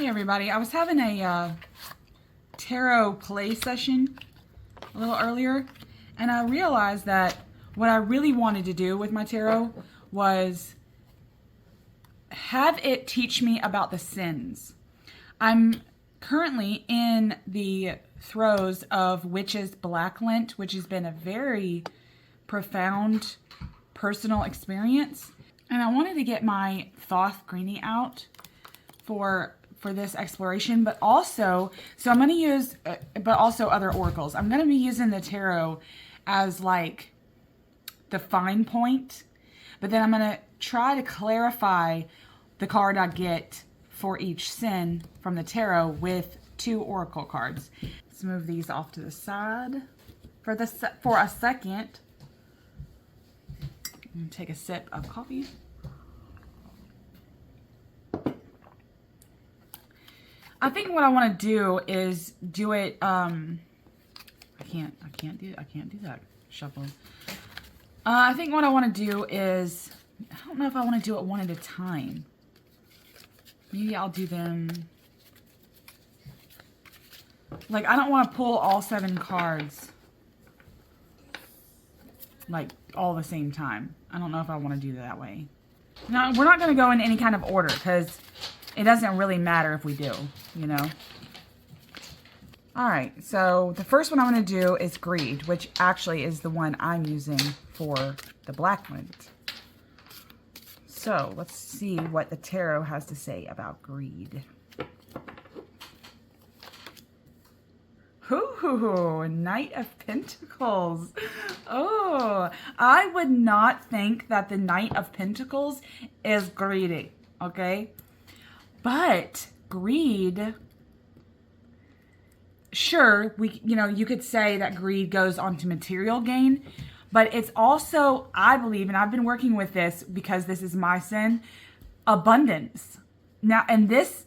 Hey everybody, I was having a tarot play session a little earlier, and I realized that what I really wanted to do with my tarot was have it teach me about the sins. I'm currently in the throes of Witches Black Lent, which has been a very profound personal experience, and I wanted to get my Thoth Greenie out for this exploration, but also, so I'm going to use, but also other oracles. I'm going to be using the tarot as like the fine point, but then I'm going to try to clarify the card I get for each sin from the tarot with 2 oracle cards. Let's move these off to the side for a second. I'm going to take a sip of coffee. I think what I want to do is do it. I can't do that shuffle. I think what I want to do is, I don't know if I want to do it one at a time. Maybe I'll do them. Like, I don't want to pull all 7 cards like all the same time. I don't know if I want to do it that way. No, we're not going to go in any kind of order because it doesn't really matter if we do, you know. All right, so the first one I'm going to do is Greed, which actually is the one I'm using for the Black Lent. So let's see what the tarot has to say about greed. Ooh, Knight of Pentacles. Oh, I would not think that the Knight of Pentacles is greedy, okay? But greed, sure, you could say that greed goes onto material gain, but it's also, I believe, and I've been working with this because this is my sin, abundance. Now, and this,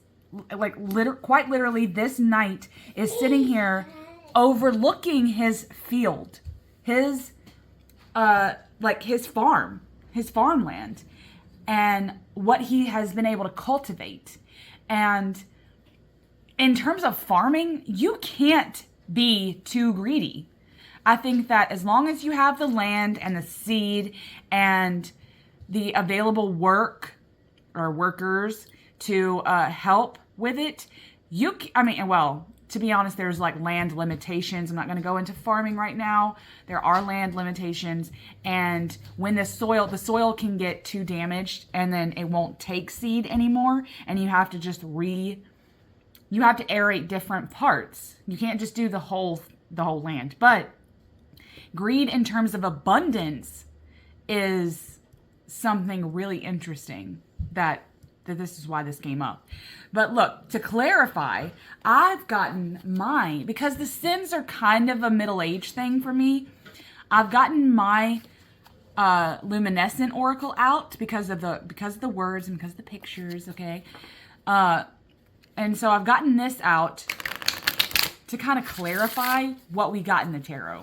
like, quite literally, this knight is sitting here overlooking his field, his farmland, and what he has been able to cultivate. And in terms of farming, you can't be too greedy. I think that as long as you have the land and the seed and the available work or workers to help with it, to be honest, there's like land limitations. I'm not going to go into farming right now. There are land limitations. And when the soil can get too damaged and then it won't take seed anymore. And you have to just you have to aerate different parts. You can't just do the whole land. But greed in terms of abundance is something really interesting that this is why this came up. But look, to clarify, I've gotten mine, because the sins are kind of a middle-aged thing for me. I've gotten my luminescent oracle out because of the words and because of the pictures, okay? And so I've gotten this out to kind of clarify what we got in the tarot.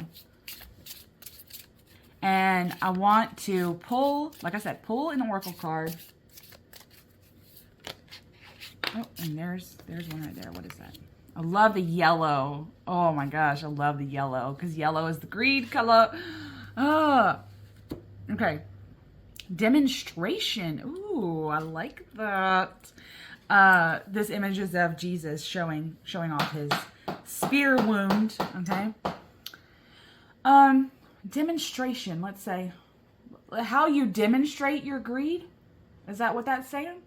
And I want to pull, like I said, pull an oracle card. Oh, and there's one right there. What is that? I love the yellow. Oh my gosh, I love the yellow because yellow is the greed color. Oh, okay. Demonstration. Ooh, I like that. This image is of Jesus showing off his spear wound. Okay. Demonstration. Let's say how you demonstrate your greed. Is that what that's saying?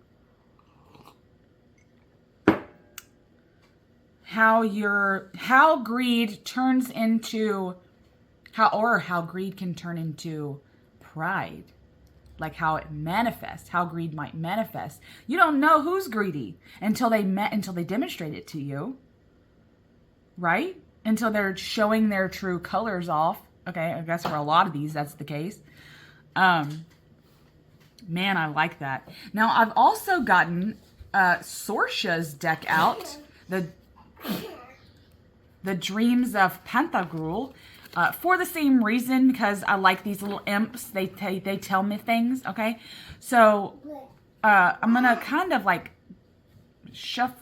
How greed turns into how greed can turn into pride, like how it manifests, how greed might manifest. You don't know who's greedy until they demonstrate it to you, right? Until they're showing their true colors off. Okay, I guess for a lot of these that's the case. Man, I like that. Now I've also gotten Sorsha's deck out, the Dreams of Pantagruel, for the same reason, because I like these little imps. They tell me things, okay? So I'm going to kind of like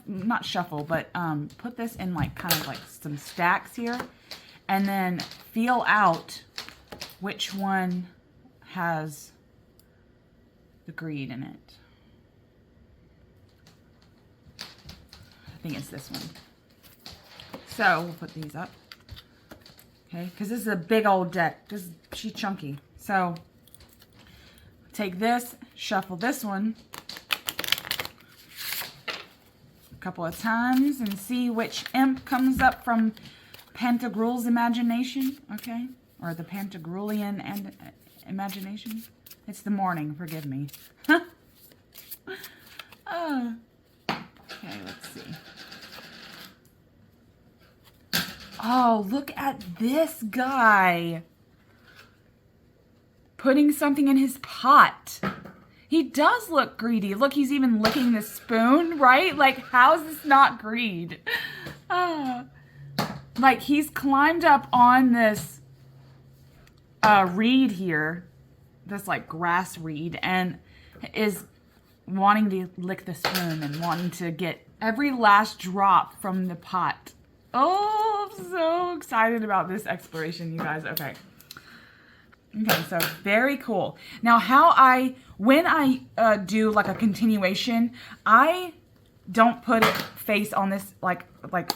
not shuffle, but put this in like kind of like some stacks here, and then feel out which one has the greed in it. I think it's this one. So we'll put these up. Okay, because this is a big old deck. She's chunky. So take this, shuffle this one a couple of times and see which imp comes up from Pantagruel's imagination. Okay, or the Pantagruelian and imagination. It's the morning, forgive me. Okay, let's see. Oh, look at this guy. Putting something in his pot. He does look greedy. Look, he's even licking the spoon, right? Like, how is this not greed? Like, he's climbed up on this reed here. This, like, grass reed. And is wanting to lick the spoon and wanting to get every last drop from the pot. Oh, I'm so excited about this exploration, you guys. Okay. Okay, so very cool. Now, when I do like a continuation, I don't put it face on this, like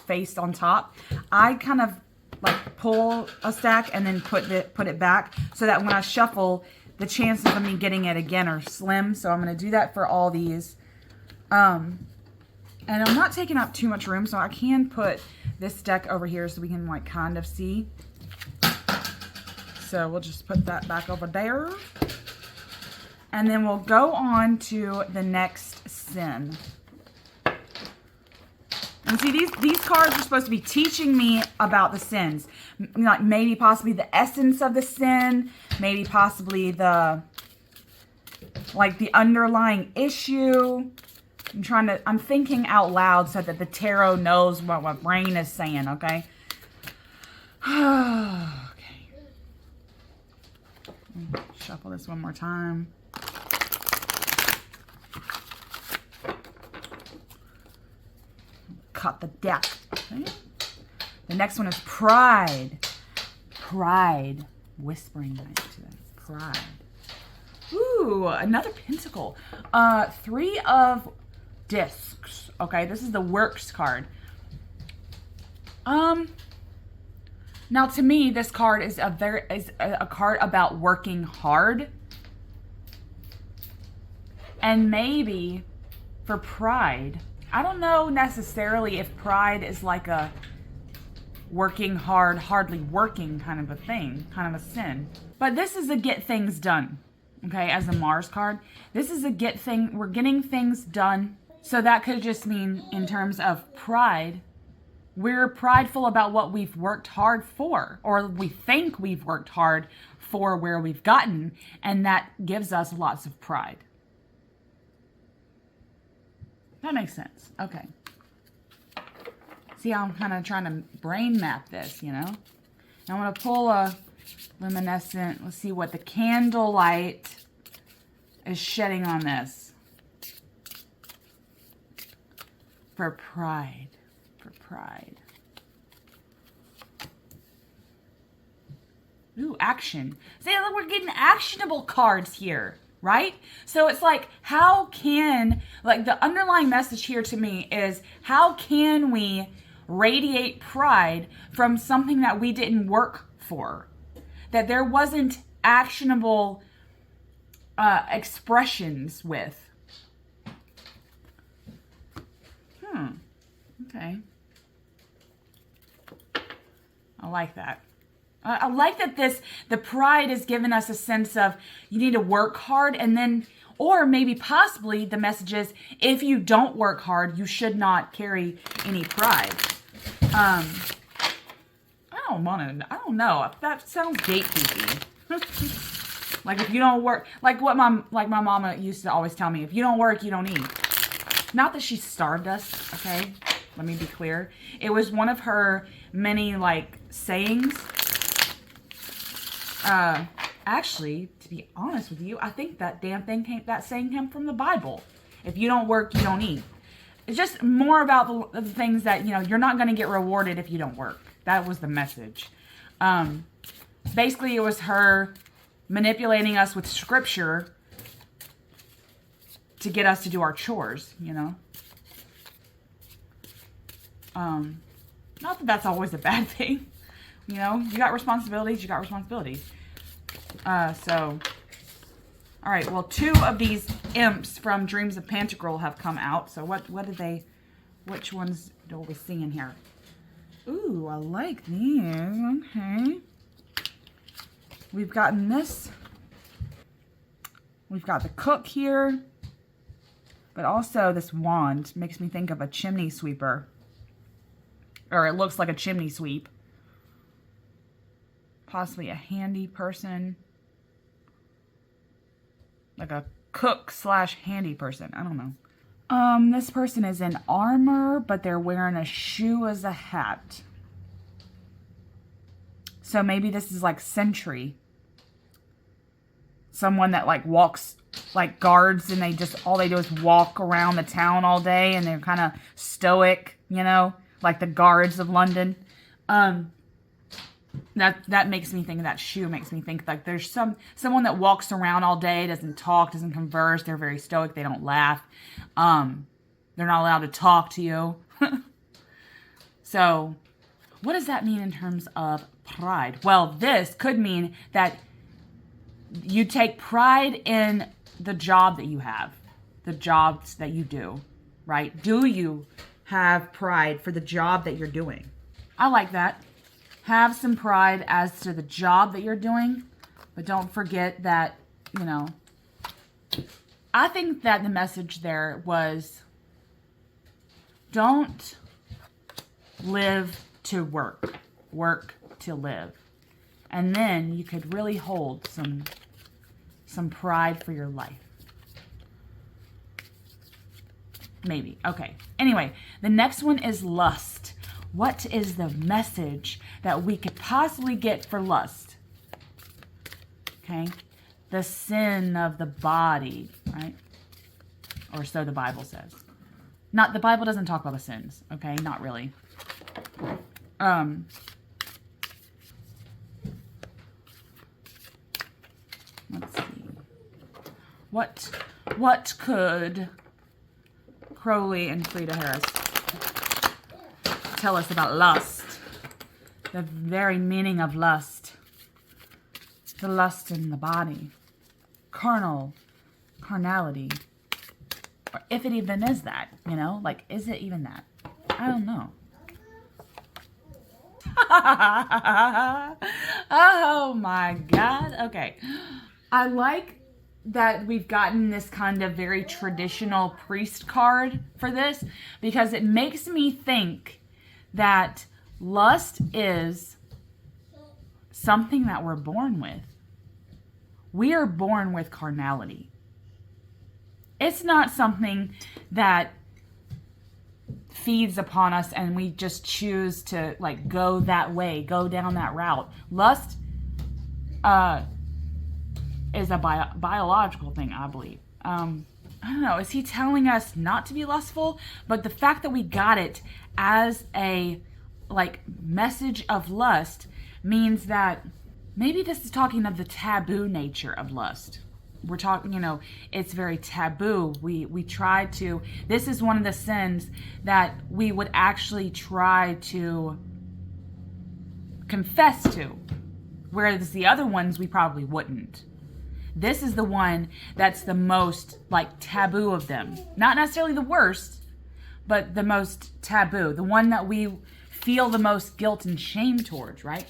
face on top. I kind of like pull a stack and then put it back so that when I shuffle, the chances of me getting it again are slim. So I'm going to do that for all these. And I'm not taking up too much room, so I can put this deck over here so we can like kind of see. So we'll just put that back over there. And then we'll go on to the next sin. And see, these cards are supposed to be teaching me about the sins. Like maybe possibly the essence of the sin. Maybe possibly the underlying issue. I'm thinking out loud so that the tarot knows what my brain is saying, okay? Okay. Shuffle this one more time. Cut the deck. Okay. The next one is pride. Pride. Whispering right to them. Pride. Ooh, another pentacle. 3 of discs. Okay, this is the works card. Now to me, this card is a card about working hard. And maybe for pride, I don't know necessarily if pride is like a working hard, hardly working kind of a thing, kind of a sin. But this is a get things done. Okay, as a Mars card. This is a we're getting things done. So that could just mean in terms of pride, we're prideful about what we've worked hard for, or we think we've worked hard for where we've gotten, and that gives us lots of pride. That makes sense. Okay. See how I'm kind of trying to brain map this, you know? Now I'm going to pull a luminescent. Let's see what the candlelight is shedding on this. For pride. For pride. Ooh, action. See, look, we're getting actionable cards here, right? So it's like, how can, like the underlying message here to me is, how can we radiate pride from something that we didn't work for? That there wasn't actionable expressions with. Okay. I like that. I like that the pride has given us a sense of you need to work hard, and then, or maybe possibly the message is, if you don't work hard, you should not carry any pride. I don't know. That sounds gatekeepy. Like if you don't work, like my mama used to always tell me, if you don't work, you don't eat. Not that she starved us, okay? Let me be clear. It was one of her many like sayings. Actually, to be honest with you, I think that saying came from the Bible. If you don't work, you don't eat. It's just more about the things that, you know, you're not going to get rewarded if you don't work. That was the message. Basically, it was her manipulating us with scripture to get us to do our chores, you know. Not that that's always a bad thing. You know, you got responsibilities, you got responsibilities. So, all right, well, 2 of these imps from Dreams of PANTAGRUEL have come out. So what did they, which ones do we see in here? Ooh, I like these. Okay. We've gotten this. We've got the cook here. But also this wand makes me think of a chimney sweeper. Or it looks like a chimney sweep. Possibly a handy person. Like a cook / handy person. I don't know. This person is in armor, but they're wearing a shoe as a hat. So maybe this is like sentry. Someone that like walks, like guards, and they just, all they do is walk around the town all day, and they're kind of stoic, you know, like the guards of London. That makes me think of that shoe. Makes me think like there's someone that walks around all day, doesn't talk, doesn't converse. They're very stoic. They don't laugh. They're not allowed to talk to you. So, what does that mean in terms of pride? Well, this could mean that you take pride in the job that you have, the jobs that you do, right? Do you have pride for the job that you're doing? I like that. Have some pride as to the job that you're doing, but don't forget that, you know, I think that the message there was don't live to work, work to live. And then you could really hold some pride for your life. Maybe. Okay. Anyway, the next one is lust. What is the message that we could possibly get for lust? Okay. The sin of the body, right? Or so the Bible says. The Bible doesn't talk about the sins, okay? Not really. Let's see. What could Crowley and Frida Harris tell us about lust? The very meaning of lust. The lust in the body. Carnality. Or if it even is that, you know? Like, is it even that? I don't know. Oh my God. Okay. I like that we've gotten this kind of very traditional priest card for this, because it makes me think that lust is something that we're born with. We are born with carnality. It's not something that feeds upon us and we just choose to like go that way, go down that route. Lust is a biological thing, I believe. I don't know, is he telling us not to be lustful? But the fact that we got it as a like message of lust means that maybe this is talking of the taboo nature of lust. We're talking, you know, it's very taboo. We try to, this is one of the sins that we would actually try to confess to, whereas the other ones we probably wouldn't. This is the one that's the most like taboo of them. Not necessarily the worst, but the most taboo. The one that we feel the most guilt and shame towards, right?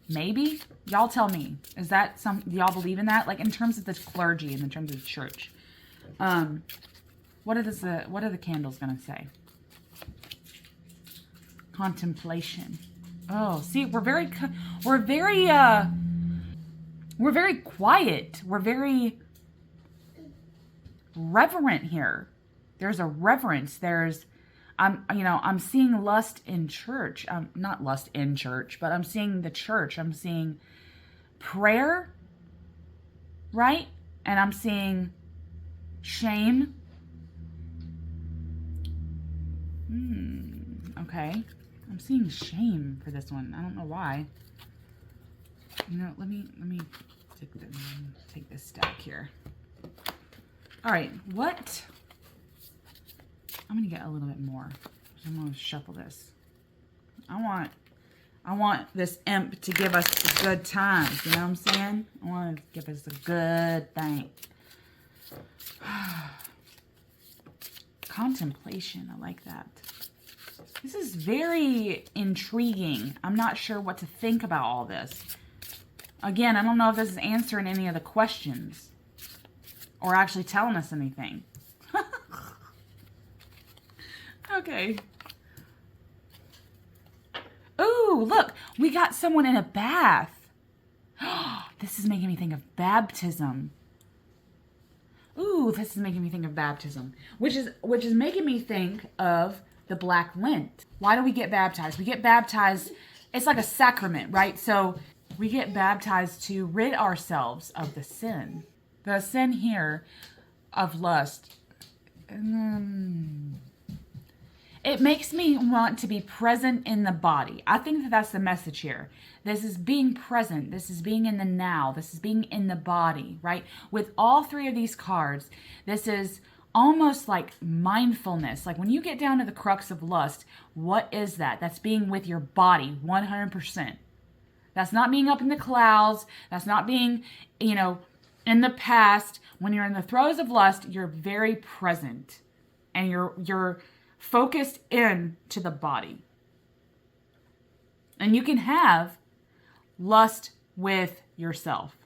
Maybe? Y'all tell me. Is that do y'all believe in that? Like in terms of the clergy and in terms of the church. What are the candles gonna say? Contemplation. Oh, see, we're very quiet. We're very reverent here. There's a reverence. I'm seeing lust in church. Not lust in church, but I'm seeing the church. I'm seeing prayer, right? And I'm seeing shame. Okay. I'm seeing shame for this one. I don't know why. You know, let me take this stack here. All right, what? I'm gonna get a little bit more. I'm gonna shuffle this. I want this imp to give us a good time. You know what I'm saying? I want to give us a good thing. Contemplation. I like that. This is very intriguing. I'm not sure what to think about all this. Again, I don't know if this is answering any of the questions or actually telling us anything. Okay. Ooh, look, we got someone in a bath. This is making me think of baptism. Ooh, this is making me think of baptism, which is making me think of the Black Lent. Why do we get baptized? We get baptized, it's like a sacrament, right? So we get baptized to rid ourselves of the sin. The sin here of lust. It makes me want to be present in the body. I think that that's the message here. This is being present. This is being in the now. This is being in the body, right? With all three of these cards, this is almost like mindfulness. Like when you get down to the crux of lust, what is that? That's being with your body 100%. That's not being up in the clouds. That's not being, you know, in the past. When you're in the throes of lust, you're very present and you're focused in to the body. And you can have lust with yourself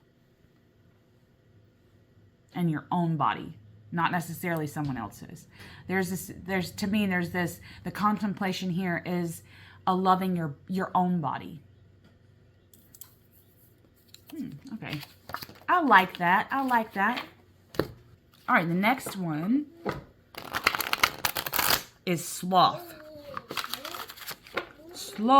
and your own body, not necessarily someone else's. To me, the contemplation here is a loving your own body. Okay. I like that. I like that. All right, the next one is Sloth. Sloth.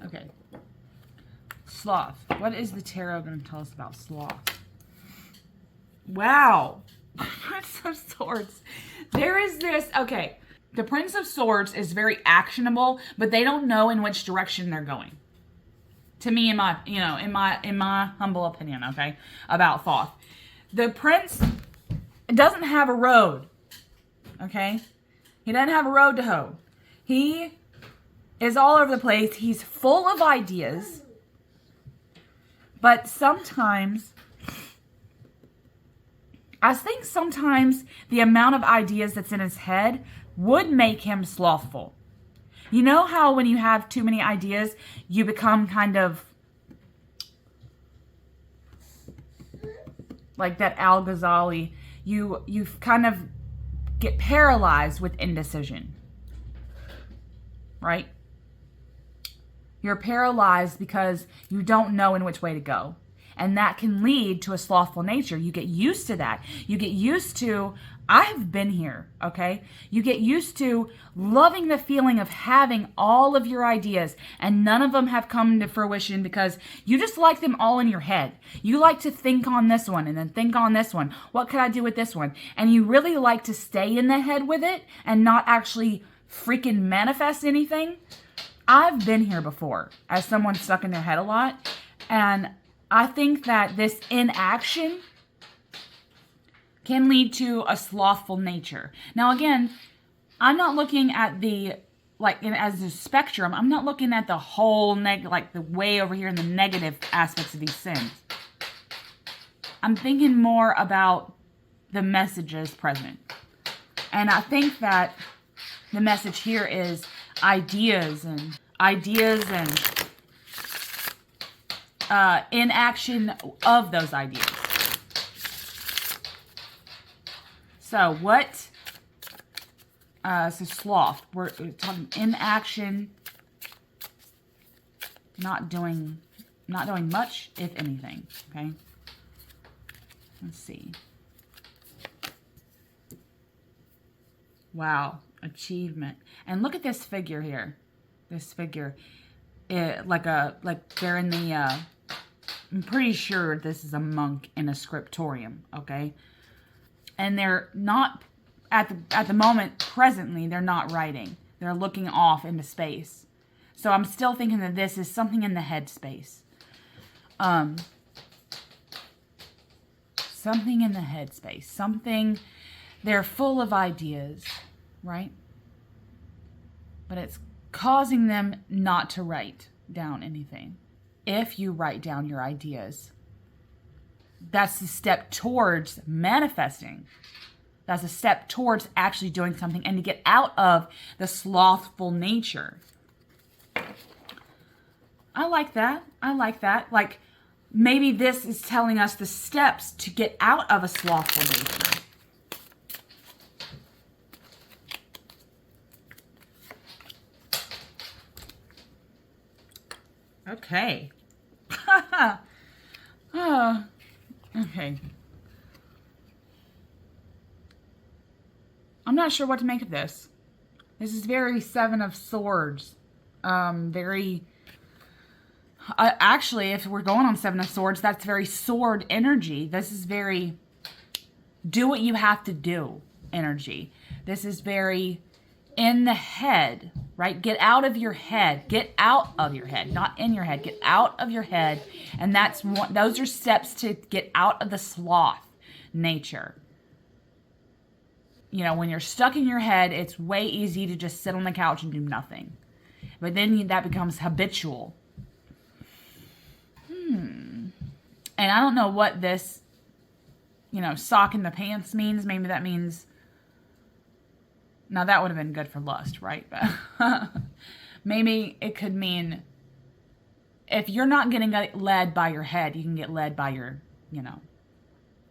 Okay. Sloth. What is the tarot going to tell us about Sloth? Wow. Prince of Swords. There is this, okay. The Prince of Swords is very actionable, but they don't know in which direction they're going. To me, in my humble opinion, okay, about Thoth. The Prince doesn't have a road, okay? He doesn't have a road to hoe. He is all over the place. He's full of ideas, but sometimes, I think sometimes the amount of ideas that's in his head would make him slothful. You know how when you have too many ideas, you become kind of like that Al Ghazali. You kind of get paralyzed with indecision, right? You're paralyzed because you don't know in which way to go. And that can lead to a slothful nature. You get used to that. You get used to, I've been here, okay? You get used to loving the feeling of having all of your ideas and none of them have come to fruition because you just like them all in your head. You like to think on this one and then think on this one. What could I do with this one? And you really like to stay in the head with it and not actually freaking manifest anything. I've been here before as someone stuck in their head a lot, and I think that this inaction can lead to a slothful nature. Now, again, I'm not looking at the, as a spectrum, I'm not looking at the whole, the way over here in the negative aspects of these sins. I'm thinking more about the messages present. And I think that the message here is ideas and inaction of those ideas. So what? So sloth. We're talking inaction, not doing much, if anything. Okay. Let's see. Wow. Achievement. And look at this figure here. This figure. Like they're in the, I'm pretty sure this is a monk in a scriptorium, okay? And they're not, at the moment, presently, they're not writing. They're looking off into space. So I'm still thinking that this is something in the head space. Something in the head space. Something, they're full of ideas, right? But it's causing them not to write down anything. If you write down your ideas, that's the step towards manifesting. That's a step towards actually doing something and to get out of the slothful nature. I like that. I like that. Like, maybe this is telling us the steps to get out of a slothful nature. Okay. Oh, okay. I'm not sure what to make of this. This is very Seven of Swords. Very... actually, if we're going on Seven of Swords, that's very sword energy. This is very do what you have to do energy. This is very in the head, right? Get out of your head. Get out of your head, not in your head. Get out of your head. And that's one, those are steps to get out of the sloth nature. You know, when you're stuck in your head, it's way easy to just sit on the couch and do nothing. But then that becomes habitual. And I don't know what this, you know, sock in the pants means. Maybe that means, now that would have been good for lust, right? But maybe it could mean if you're not getting led by your head, you can get led by your, you know,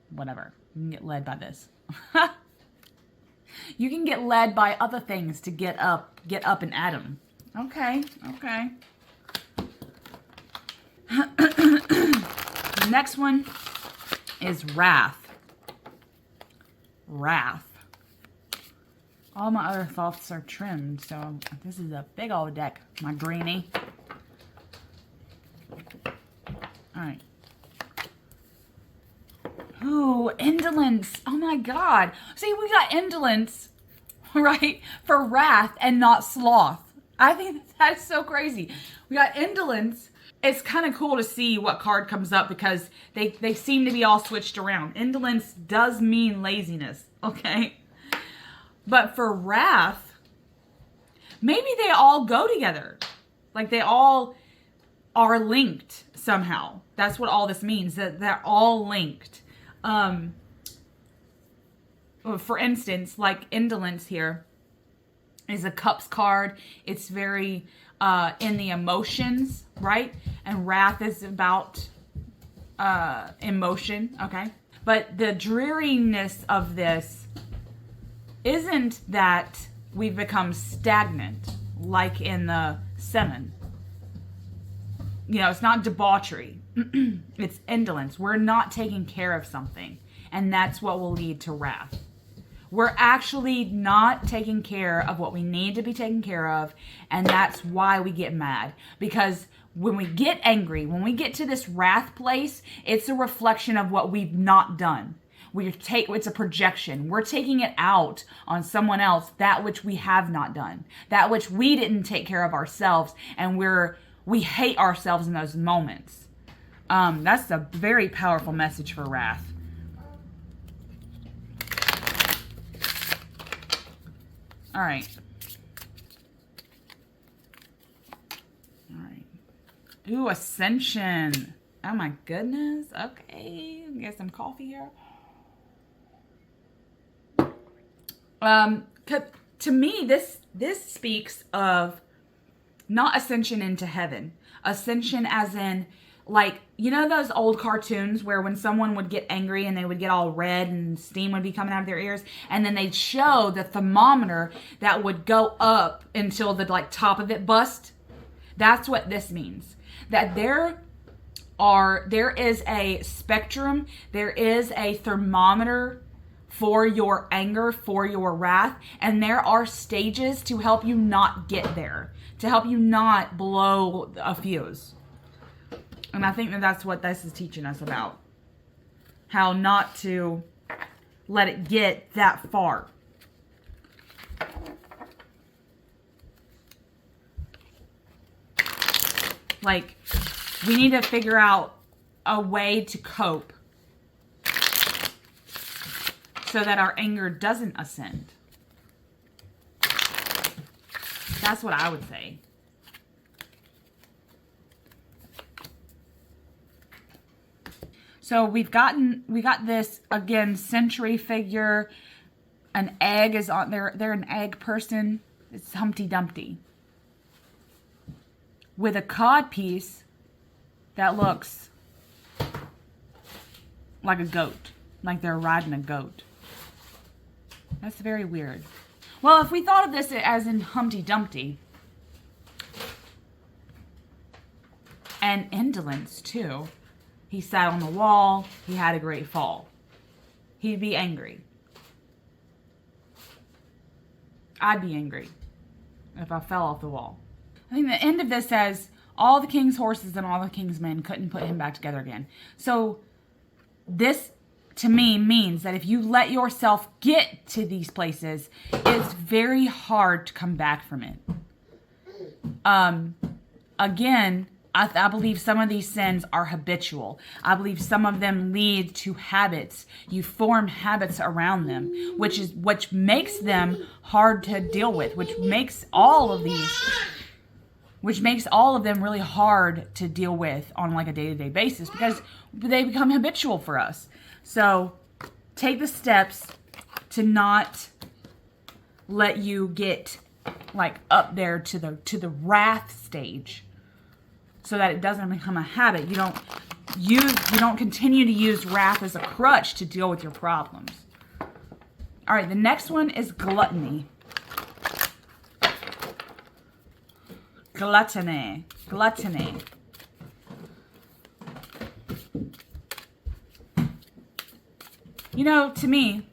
whatever. You can get led by this. You can get led by other things to get up and at them. Okay, okay. The next one is wrath. Wrath. All my other thoughts are trimmed, so this is a big old deck, my greenie. Alright. Ooh, indolence. Oh my god. See, we got indolence, right, for wrath and not sloth. I think that's so crazy. We got indolence. It's kind of cool to see what card comes up because they seem to be all switched around. Indolence does mean laziness, okay? But for wrath, maybe they all go together. Like they all are linked somehow. That's what all this means, that they're all linked. For instance, like indolence here is a cups card. It's very in the emotions, right? And wrath is about emotion, okay? But the dreariness of this isn't that we've become stagnant like in the 7. You know, it's not debauchery. It's indolence. We're not taking care of something. And that's what will lead to wrath. We're actually not taking care of what we need to be taken care of. And that's why we get mad. Because when we get angry, when we get to this wrath place, it's a reflection of what we've not done. It's a projection. We're taking it out on someone else, that which we have not done. That which we didn't take care of ourselves. And we hate ourselves in those moments. That's a very powerful message for wrath. All right. All right. Ooh, Ascension. Oh my goodness. Okay. Get some coffee here. To me, this speaks of not ascension into heaven. Ascension as in, like, you know those old cartoons where when someone would get angry and they would get all red and steam would be coming out of their ears, and then they'd show the thermometer that would go up until the top of it bust? That's what this means. That there is a spectrum, there is a thermometer for your anger, for your wrath. And there are stages to help you not get there, to help you not blow a fuse. And I think that that's what this is teaching us about. How not to let it get that far. Like, we need to figure out a way to cope so that our anger doesn't ascend. That's what I would say. So we got this, again, century figure. An egg is on there. They're an egg person. It's Humpty Dumpty. With a cod piece that looks like a goat. Like they're riding a goat. That's very weird. Well, if we thought of this as in Humpty Dumpty, and indolence too, he sat on the wall, he had a great fall. He'd be angry. I'd be angry if I fell off the wall. I think the end of this says, all the king's horses and all the king's men couldn't put him back together again. So this, to me, means that if you let yourself get to these places, it's very hard to come back from it. Again, I believe some of these sins are habitual. I believe some of them lead to habits. You form habits around them, which makes them hard to deal with, which makes all of them really hard to deal with on like a day-to-day basis because they become habitual for us. So take the steps to not let you get like up there to the wrath stage, so that it doesn't become a habit. You don't continue to use wrath as a crutch to deal with your problems. All right, the next one is gluttony. Gluttony. You know, to me,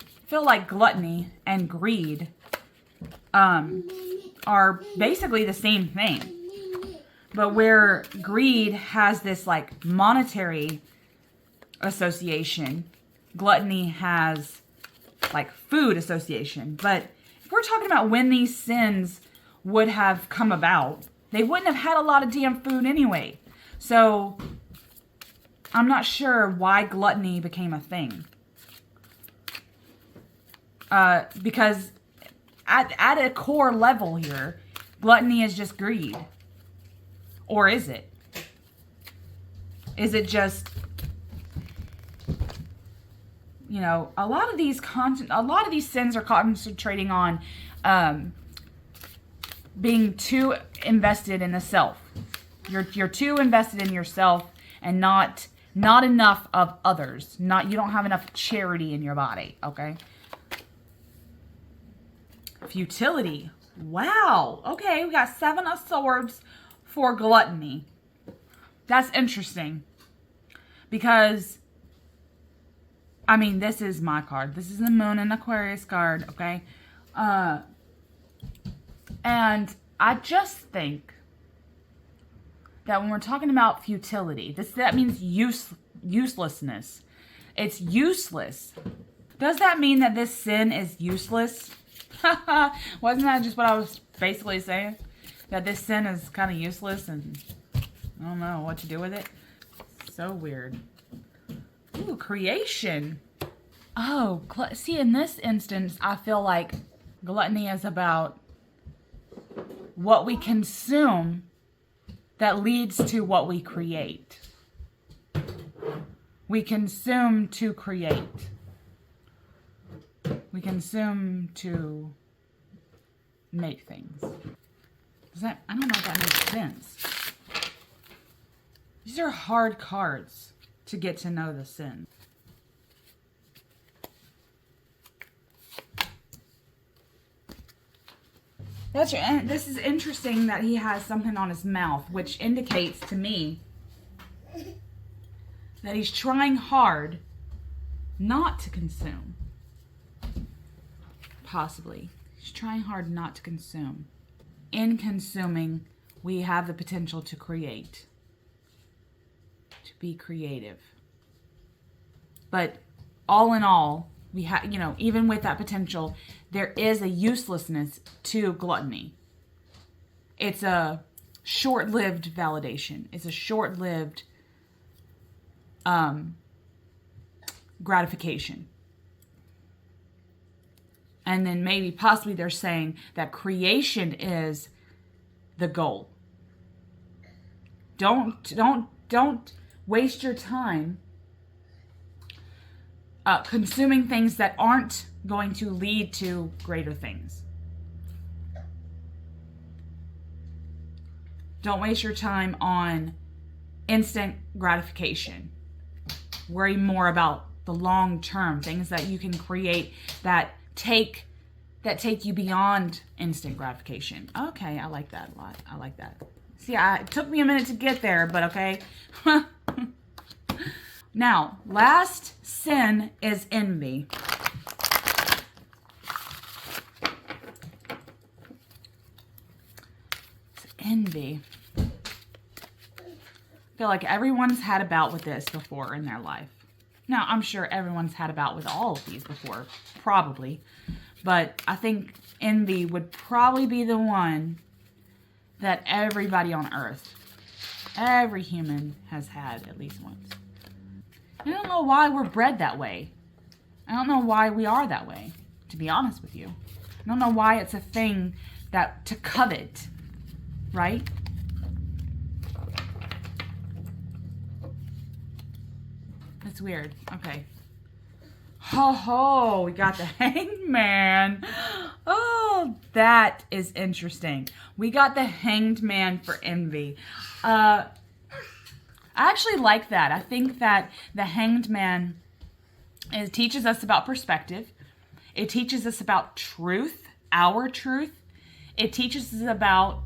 I feel like gluttony and greed are basically the same thing. But where greed has this like monetary association, gluttony has like food association. But if we're talking about when these sins would have come about, they wouldn't have had a lot of damn food anyway. So I'm not sure why gluttony became a thing. Because at a core level here, gluttony is just greed. Or is it? Is it just, you know, a lot of these sins are concentrating on being too invested in the self. You're too invested in yourself and not enough of others. You don't have enough charity in your body, okay? Futility. Wow. Okay, we got 7 of Swords for gluttony. That's interesting. Because, I mean, this is my card. This is the Moon and Aquarius card, okay? And I just think that when we're talking about futility, that means uselessness. It's useless. Does that mean that this sin is useless? Wasn't that just what I was basically saying? That this sin is kind of useless and I don't know what to do with it. So weird. Ooh, creation. Oh, see, in this instance, I feel like gluttony is about what we consume that leads to what we create. We consume to create. We consume to make things. I don't know if that makes sense. These are hard cards to get to know the sin. This is interesting that he has something on his mouth, which indicates to me that he's trying hard not to consume. Possibly. She's trying hard not to consume. In consuming, we have the potential to create. To be creative. But all in all, we have, you know, even with that potential, there is a uselessness to gluttony. It's a short-lived validation. It's a short-lived gratification. And then maybe possibly they're saying that creation is the goal. Don't waste your time consuming things that aren't going to lead to greater things. Don't waste your time on instant gratification. Worry more about the long term, things that you can create that take you beyond instant gratification. Okay, I like that a lot. I like that. See, it took me a minute to get there, but okay. Now, last sin is envy. It's envy. I feel like everyone's had a bout with this before in their life. Now, I'm sure everyone's had a bout with all of these before, probably. But I think envy would probably be the one that everybody on earth, every human has had at least once. I don't know why we're bred that way. I don't know why we are that way, to be honest with you. I don't know why it's a thing that to covet, right? That's weird. Okay. Ho ho, we got the Hangman. Oh, that is interesting. We got the Hanged Man for envy. I actually like that. I think that the Hanged Man teaches us about perspective. It teaches us about truth, our truth. It teaches us about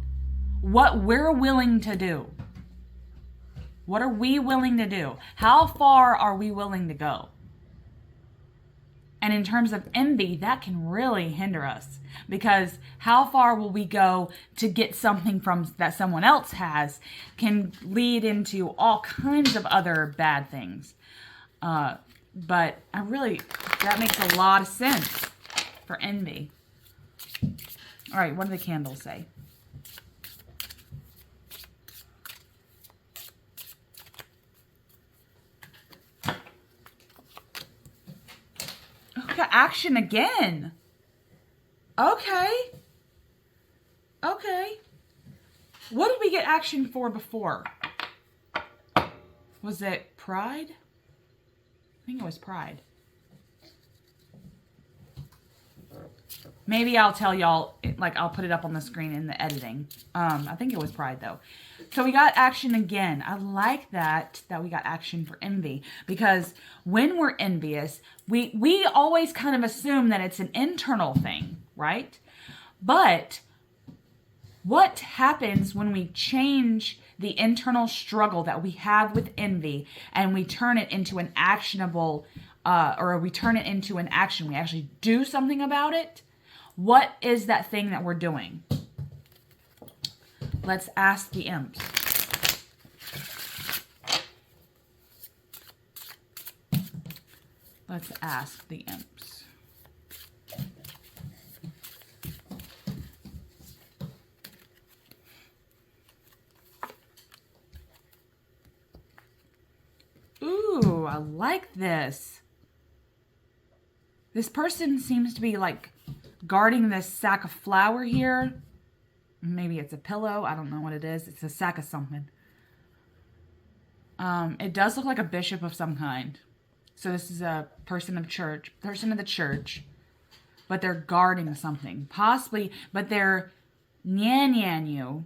what we're willing to do. What are we willing to do? How far are we willing to go? And in terms of envy, that can really hinder us, because how far will we go to get something from that someone else has can lead into all kinds of other bad things. But that makes a lot of sense for envy. All right, what do the candles say? Action again. Okay. What did we get action for before? Was it pride? I think it was pride. Maybe I'll tell y'all, like I'll put it up on the screen in the editing. I think it was pride though. So we got action again. I like that we got action for envy, because when we're envious, we always kind of assume that it's an internal thing, right? But what happens when we change the internal struggle that we have with envy and we turn it into an actionable, or we turn it into an action? We actually do something about it. What is that thing that we're doing? Let's ask the imps. Let's ask the imps. Ooh, I like this. This person seems to be like guarding this sack of flour here. Maybe it's a pillow. I don't know what it is. It's a sack of something. It does look like a bishop of some kind. So this is a person of the church, but they're guarding something. Possibly, but they're nyan you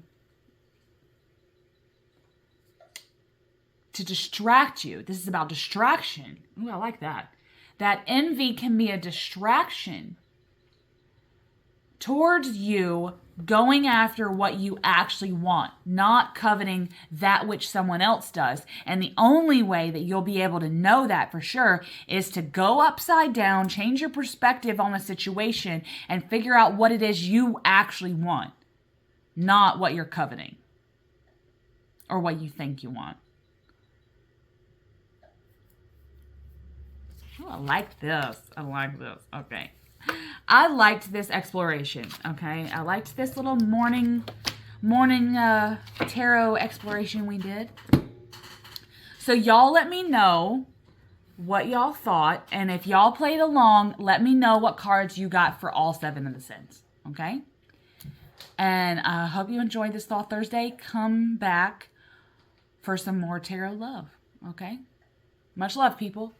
to distract you. This is about distraction. Ooh, I like that. That envy can be a distraction towards you going after what you actually want, not coveting that which someone else does. And the only way that you'll be able to know that for sure is to go upside down, change your perspective on the situation, and figure out what it is you actually want, not what you're coveting or what you think you want. Oh, I like this. I like this. Okay. I liked this exploration. Okay. I liked this little morning tarot exploration we did. So y'all let me know what y'all thought. And if y'all played along, let me know what cards you got for all 7 of the sins. Okay. And I hope you enjoyed this Thoth Thursday. Come back for some more tarot love. Okay. Much love, people.